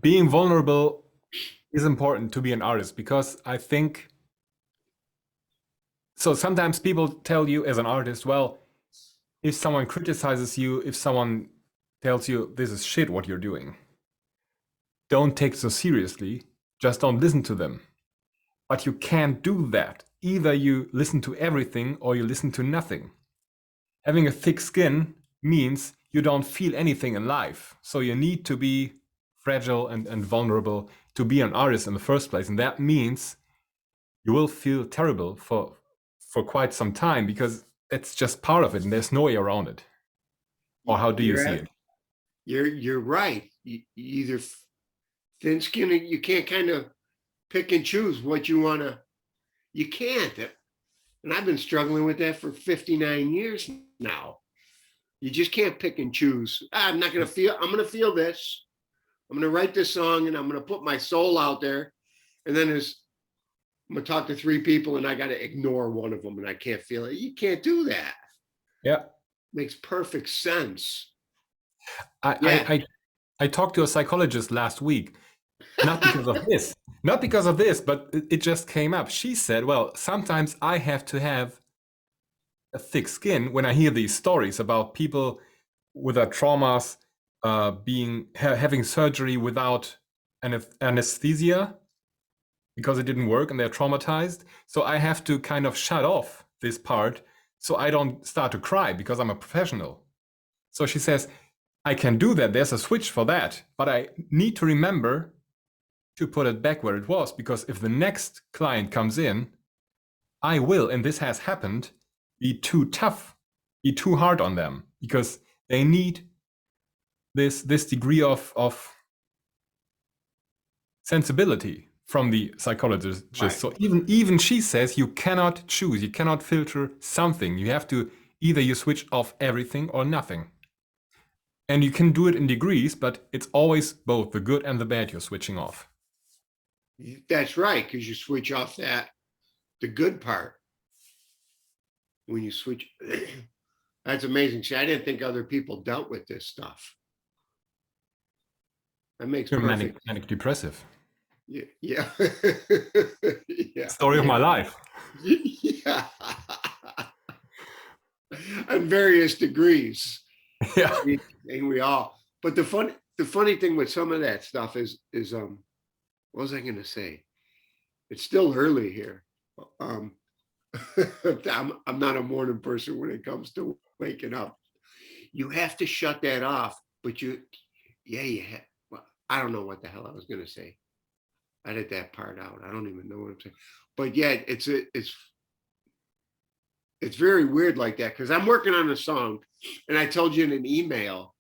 being vulnerable is important to be an artist because I think so. Sometimes people tell you as an artist, well, if someone criticizes you, if someone tells you this is shit what you're doing, don't take it so seriously. Just don't listen to them. But you can't do that. Either you listen to everything or you listen to nothing. Having a thick skin means you don't feel anything in life. So you need to be fragile and vulnerable to be an artist in the first place. And that means you will feel terrible for quite some time because it's just part of it and there's no way around it. Or how do you You're see at, it? you're right. You either thin skin, you can't kind of pick and choose what you want to. You can't. And I've been struggling with that for 59 years now. You just can't pick and choose. I'm not going to feel, I'm going to feel this. I'm going to write this song and I'm going to put my soul out there. And then I'm going to talk to three people and I got to ignore one of them and I can't feel it. You can't do that. Yeah. Makes perfect sense. I, Yeah. I, I, I talked to a psychologist last week, not because of this, not because of this, but it just came up. She said, well, sometimes I have to have a thick skin when I hear these stories about people with their traumas, having surgery without anesthesia because it didn't work and they're traumatized. So I have to kind of shut off this part so I don't start to cry because I'm a professional. So she says, I can do that. There's a switch for that, but I need to remember to put it back where it was because if the next client comes in, I will, and this has happened, be too tough, be too hard on them because they need this degree of sensibility from the psychologist. Right. So even she says you cannot choose, you cannot filter something. You have to either you switch off everything or nothing. And you can do it in degrees, but it's always both the good and the bad you're switching off. That's right. Because you switch off the good part when you switch. That's amazing. See, I didn't think other people dealt with this stuff. That makes You're perfect. manic depressive. Yeah. Yeah. Yeah. Story of my Yeah. life. Yeah. On various degrees. Yeah. And we all. But the funny thing with some of that stuff is what was I gonna say? It's still early here. Um I'm not a morning person when it comes to waking up. You have to shut that off, but you have, well, I don't know what the hell I was gonna say. Edit that part out. I don't even know what I'm saying. But yeah, it's very weird like that because I'm working on a song, and I told you in an email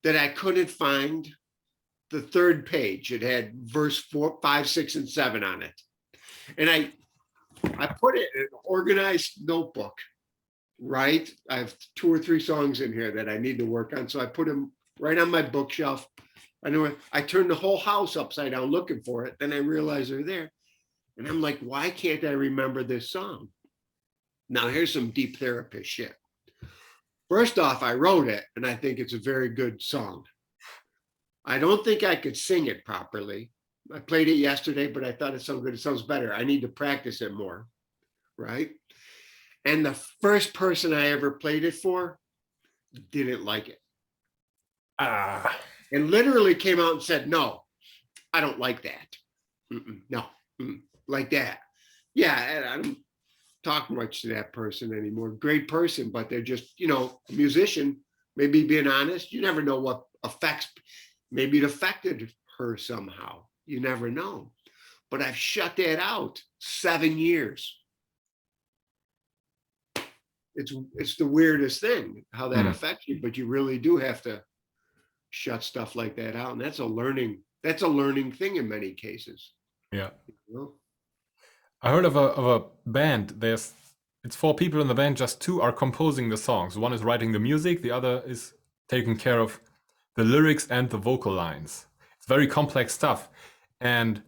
that I couldn't find the third page. It had verse 4, 5, 6, and 7 on it, and I put it in an organized notebook. Right, I have 2 or 3 songs in here that I need to work on, so I put them right on my bookshelf. I know I turned the whole house upside down looking for it. Then I realized they're there. And I'm like, why can't I remember this song? Now, here's some deep therapist shit. First off, I wrote it and I think it's a very good song. I don't think I could sing it properly. I played it yesterday, but I thought it sounded good. It sounds better. I need to practice it more. Right. And the first person I ever played it for didn't like it Ah. and literally came out and said, no, I don't like that. No, like that. Yeah, I don't talk much to that person anymore. Great person, but they're just, a musician, maybe being honest. You never know what affects, maybe it affected her somehow. You never know. But I've shut that out 7 years. It's the weirdest thing how that Mm. affects you, but you really do have to shut stuff like that out. And that's a learning thing in many cases. Yeah. You know? I heard of a band. It's 4 people in the band, just 2 are composing the songs. One is writing the music, the other is taking care of the lyrics and the vocal lines. It's very complex stuff. And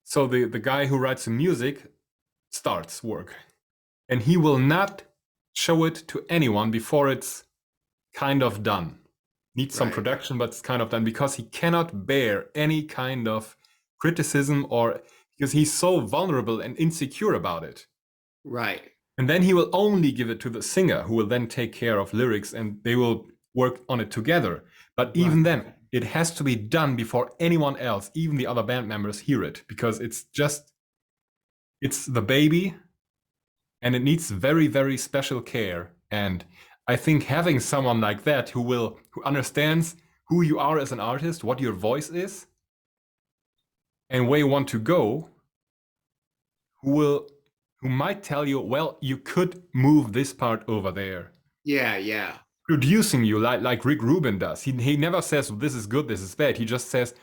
so the guy who writes the music starts work. And he will not show it to anyone before it's kind of done. needs some Right. production, but it's kind of done because he cannot bear any kind of criticism, or because he's so vulnerable and insecure about it. Right. And then he will only give it to the singer, who will then take care of lyrics and they will work on it together. But Right. even then, it has to be done before anyone else, even the other band members, hear it, because it's the baby and it needs very, very special care. And I think having someone like that who understands who you are as an artist, what your voice is, and where you want to go, who might tell you, well, you could move this part over there. Yeah. Yeah. Producing you like Rick Rubin does. He never says this is good, this is bad. He just says,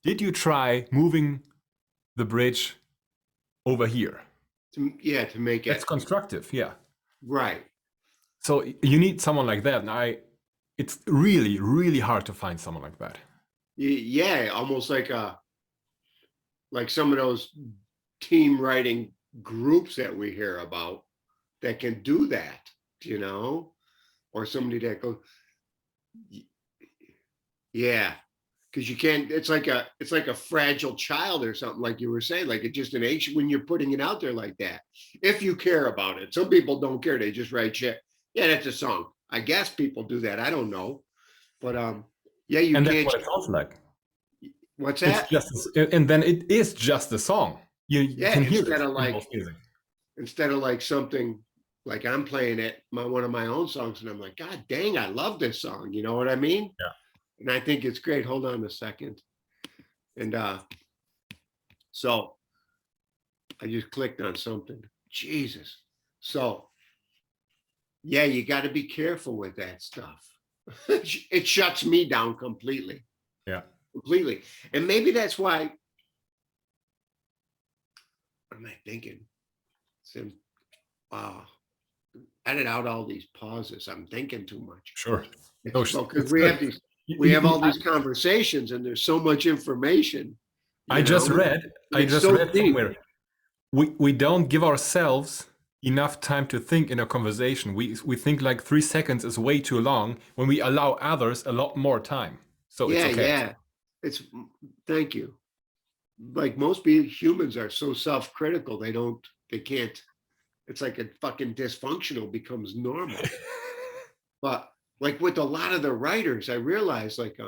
did you try moving the bridge over here? To make That's it constructive, yeah. right. So you need someone like that. And it's really, really hard to find someone like that. Yeah, almost like some of those team writing groups that we hear about that can do that, you know, or somebody that goes, yeah, because you can't. It's like a fragile child or something, like you were saying, like it just an age when you're putting it out there like that. If you care about it, some people don't care; they just write shit. Yeah, that's a song. I guess people do that. I don't know, but yeah, you And that's can't. what it sounds like. What's It's that? just, and then it is just a song. You Yeah, can hear it in most music. instead of like something like I'm playing it, one of my own songs, and I'm like, God dang, I love this song. You know what I mean? Yeah. And I think it's great. Hold on a second. And so I just clicked on something. Jesus. So yeah, you got to be careful with that stuff. It shuts me down completely, Yeah. completely. And maybe that's why. What am I thinking? Some, wow, edit out all these pauses. I'm thinking too much. Sure. It's Oh, well because it's good. we have all these conversations and there's so much information, I you just know, read, and I it's just so read deep. somewhere, we don't give ourselves enough time to think in a conversation. We think like 3 seconds is way too long when we allow others a lot more time. So it's Yeah, okay. yeah. It's thank you. Like most people, humans are so self-critical, they can't, it's like a fucking dysfunctional becomes normal. But like with a lot of the writers, I realized like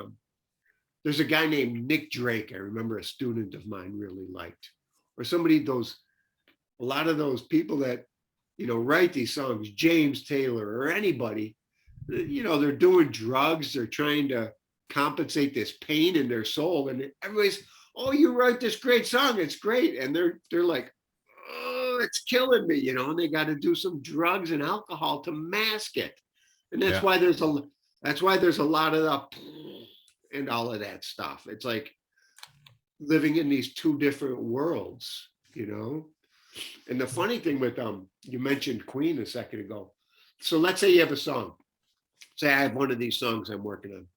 there's a guy named Nick Drake, I remember a student of mine really liked, or somebody those a lot of those people that write these songs, James Taylor or anybody, they're doing drugs, they're trying to compensate this pain in their soul, and everybody's, oh, you write this great song, it's great, and they're like, oh, it's killing me, and they got to do some drugs and alcohol to mask it, and Yeah. that's why there's a lot of the and all of that stuff. It's like living in these two different worlds. And the funny thing with you mentioned Queen a second ago. So let's say you have a song. Say I have one of these songs I'm working on,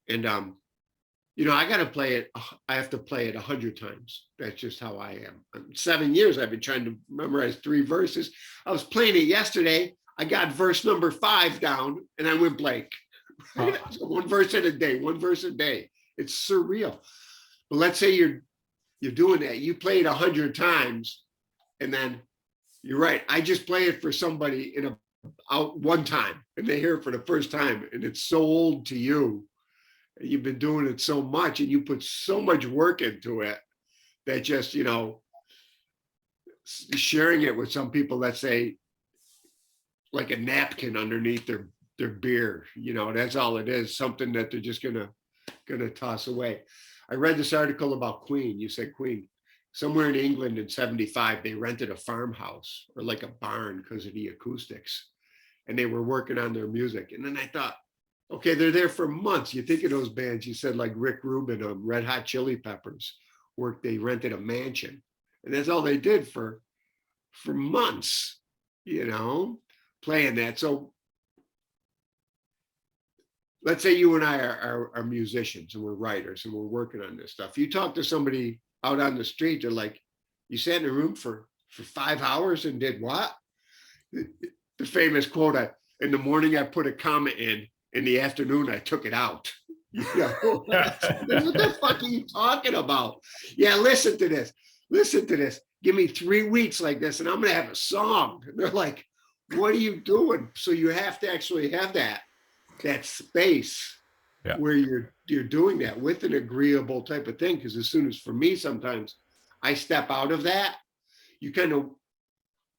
and I got to play it. I have to play it 100 times. That's just how I am. 7 years I've been trying to memorize 3 verses. I was playing it yesterday. I got verse number 5 down, and I went blank. So one verse a day, one verse a day. It's surreal. But let's say you're doing that. You play it 100 times, and then you're right. I just play it for somebody out one time, and they hear it for the first time, and it's so old to you. You've been doing it so much, and you put so much work into it that just sharing it with some people, let's say like a napkin underneath their beer. That's all it is. Something that they're just gonna toss away. I read this article about Queen. You said Queen. Somewhere in England in 75, they rented a farmhouse or like a barn because of the acoustics. And they were working on their music. And then I thought, okay, they're there for months. You think of those bands, you said like Rick Rubin of Red Hot Chili Peppers, they rented a mansion. And that's all they did for months, playing that. So let's say you and I are musicians and we're writers and we're working on this stuff. You talk to somebody out on the street, they're like, you sat in a room for 5 hours and did what? The famous quote, in the morning I put a comma in in the afternoon, I took it out. You know, what the fuck are you talking about? Yeah, listen to this. Listen to this. Give me 3 weeks like this, and I'm gonna have a song. And they're like, what are you doing? So you have to actually have that space where you're doing that with an agreeable type of thing. Because as soon as, for me, sometimes I step out of that, you kind of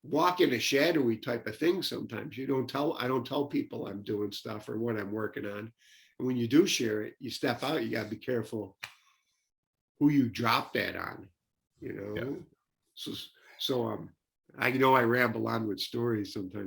walk in a shadowy type of thing. Sometimes I don't tell people I'm doing stuff or what I'm working on. And when you do share it, you step out, you got to be careful who you drop that on, you know? Yeah. So I know I ramble on with stories sometimes.